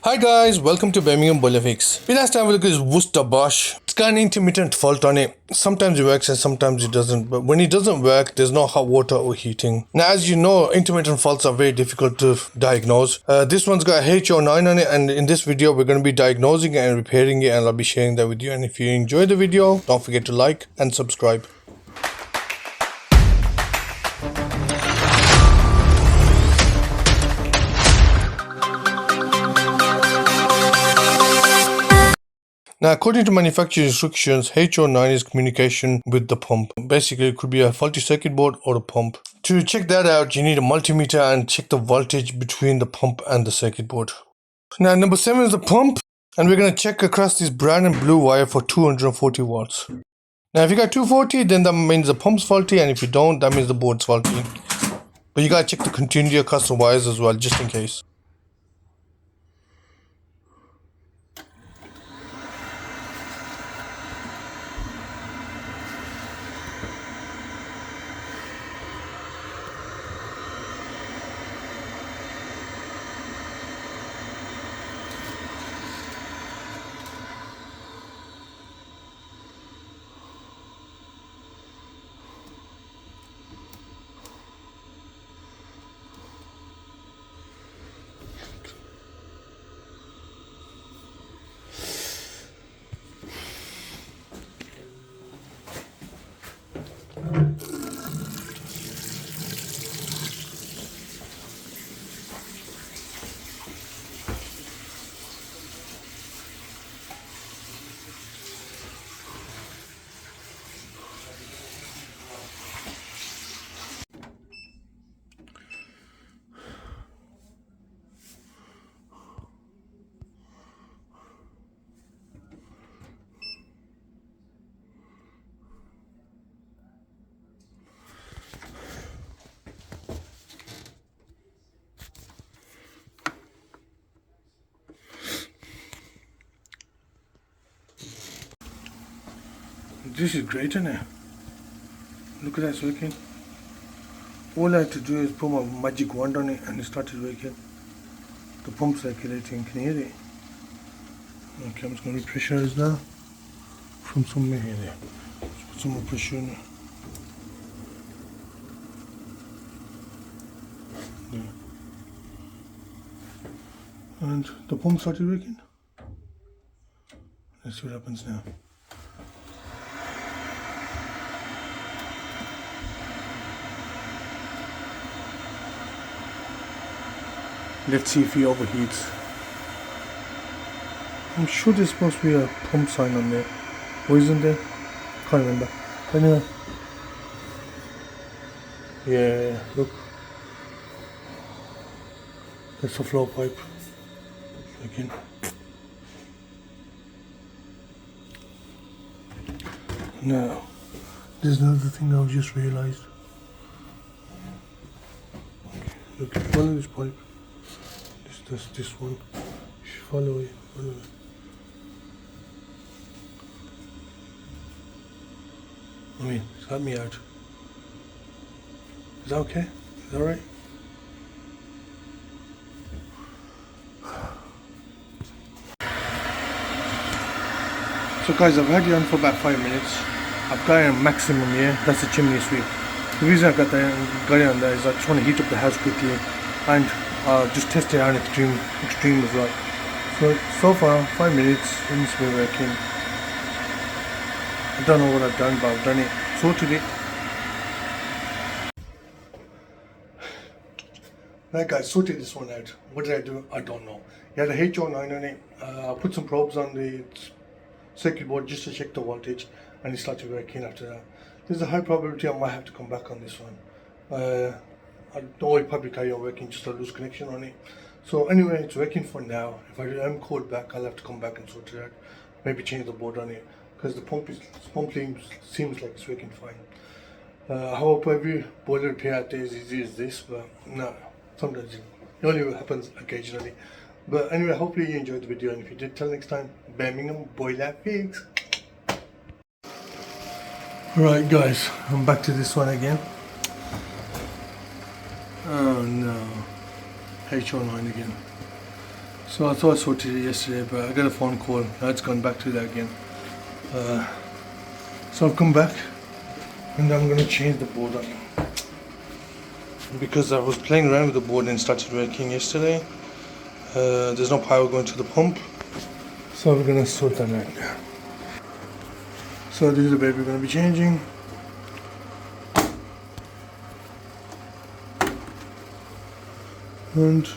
Hi guys, welcome to Birmingham Solihull. We last time we looked at Worcester-Bosch. It's got an intermittent fault on it. Sometimes it works and sometimes it doesn't. But when it doesn't work, there's no hot water or heating. Now, as you know, intermittent faults are very difficult to diagnose. This one's got a H09 on it, and in this video, we're going to be diagnosing it and repairing it, and I'll be sharing that with you. And if you enjoy the video, don't forget to like and subscribe. Now, according to manufacturer instructions, H09 is communication with the pump. Basically, it could be a faulty circuit board or a pump. To check that out, you need a multimeter and check the voltage between the pump and the circuit board. Now, number 7 is the pump, and we're going to check across this brown and blue wire for 240 watts. Now, if you got 240, then that means the pump's faulty, and if you don't, that means the board's faulty. But you got to check the continuity across the wires as well, just in case. This is great, isn't it? Look at that, it's working. All I had to do is put my magic wand on it and it started working. The pump circulating, can you hear it? Okay, I'm just going to repressurize now from somewhere here. Let's put some more pressure in it. There. And the pump started working. Let's see what happens now. Let's see if he overheats. I'm sure there's supposed to be a pump sign on there. Or isn't there? Can't remember. Anyway. Yeah, look. That's a flow pipe. Again. Now, there's another thing I've just realized. Okay, look, follow this pipe. This one. Follow it. I mean, it's got me out. Is that okay? Is that alright? So guys, I've had you on for about 5 minutes. I've got it on maximum here. That's the chimney sweep. The reason I got it on there is I just want to heat up the house quickly and just test it out in extreme as well. So far 5 minutes and it's been working. I don't know what I've done, but I've done it, sorted it. Right guys, sorted this one out. What did I do? I don't know. It had a H09 on it. I put some probes on the circuit board just to check the voltage, and it started working after that. There's a high probability I might have to come back on this one. I know it probably carry on working, just a loose connection on it. So anyway, it's working for now. If I am called back, I'll have to come back and sort it out. Maybe change the board on it, because the pump seems like it's working fine. I hope every boiler repair out there is easy as this, but no, sometimes it only happens occasionally. But anyway, hopefully you enjoyed the video, and if you did, till next time, Birmingham Boiler Fix. Right guys, I'm back to this one again. Oh no, H09 again. So I thought I sorted it yesterday, but I got a phone call. Now it's gone back to that again. So I've come back and I'm going to change the board on it. Because I was playing around with the board and it started working yesterday. There's no power going to the pump. So we're going to sort that out now. So this is the bed we're going to be changing. And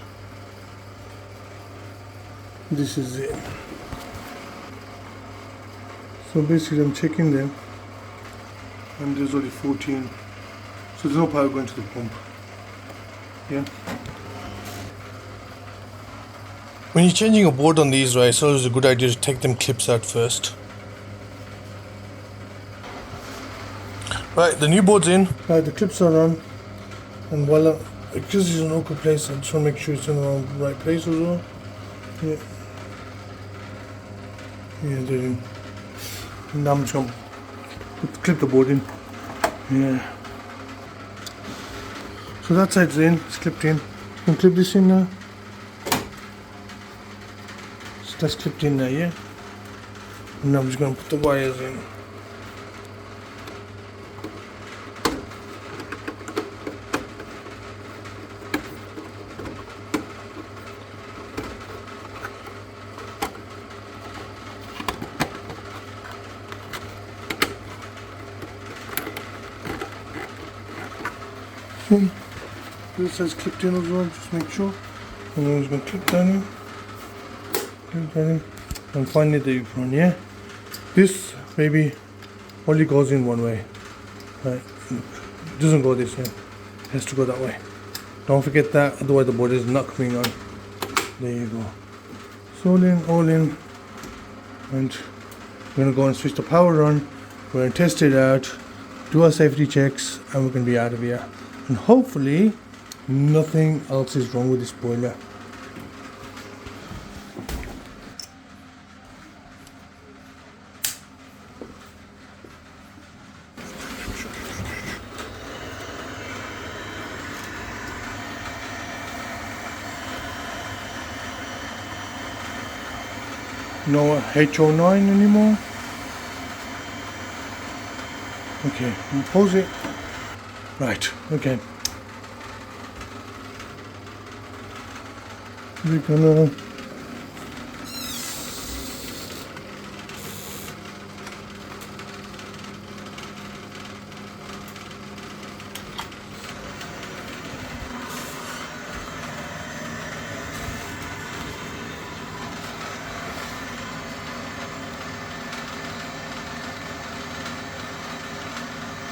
this is it. So basically I'm checking them and there's only 14, so there's no power going to the pump. Yeah. When you're changing a board on these, right, it's always a good idea to take them clips out first. Right, the new board's in. Right, the clips are on, and voila, because it's an okay place, I just want to make sure it's in the right place as well. Yeah. Yeah, they're in. And now I'm just going to clip the board in. Yeah. So that side's in, it's clipped in. You can clip this in now. So that's clipped in now, yeah. And now I'm just going to put the wires in. This side's clipped in as well, just make sure. And then I'm just going to clip that in, and finally the apron, yeah. This baby only goes in one way, right? It doesn't go this way, it has to go that way. Don't forget that, otherwise the board is not coming on. There you go. So all in, and we're going to go and switch the power on. We're going to test it out, do our safety checks, and we're going to be out of here. And hopefully nothing else is wrong with this boiler. No H09 anymore. Okay, we'll pause it. Right, okay. We're gonna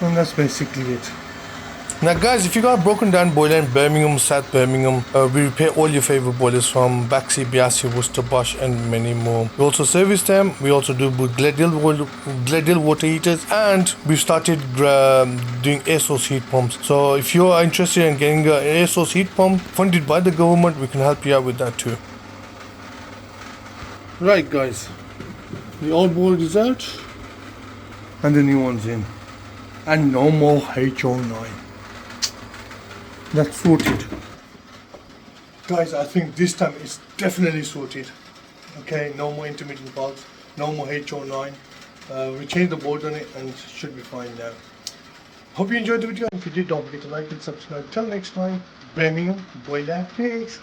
and that's basically it. Now guys, if you got a broken down boiler in Birmingham, South Birmingham, we repair all your favorite boilers from Baxi, Biasi, Worcester-Bosch and many more. We also service them. We also do Gladial water heaters, and we've started doing air source heat pumps. So if you are interested in getting an air source heat pump funded by the government, we can help you out with that too. Right guys, the old board is out and the new one's in, and no more H09. That's sorted. Guys, I think this time it's definitely sorted. Okay, no more intermittent faults, no more H09. We changed the board on it and it should be fine now. Hope you enjoyed the video. If you did, don't forget to like and subscribe. Till next time, Birmingham Boiler. Thanks.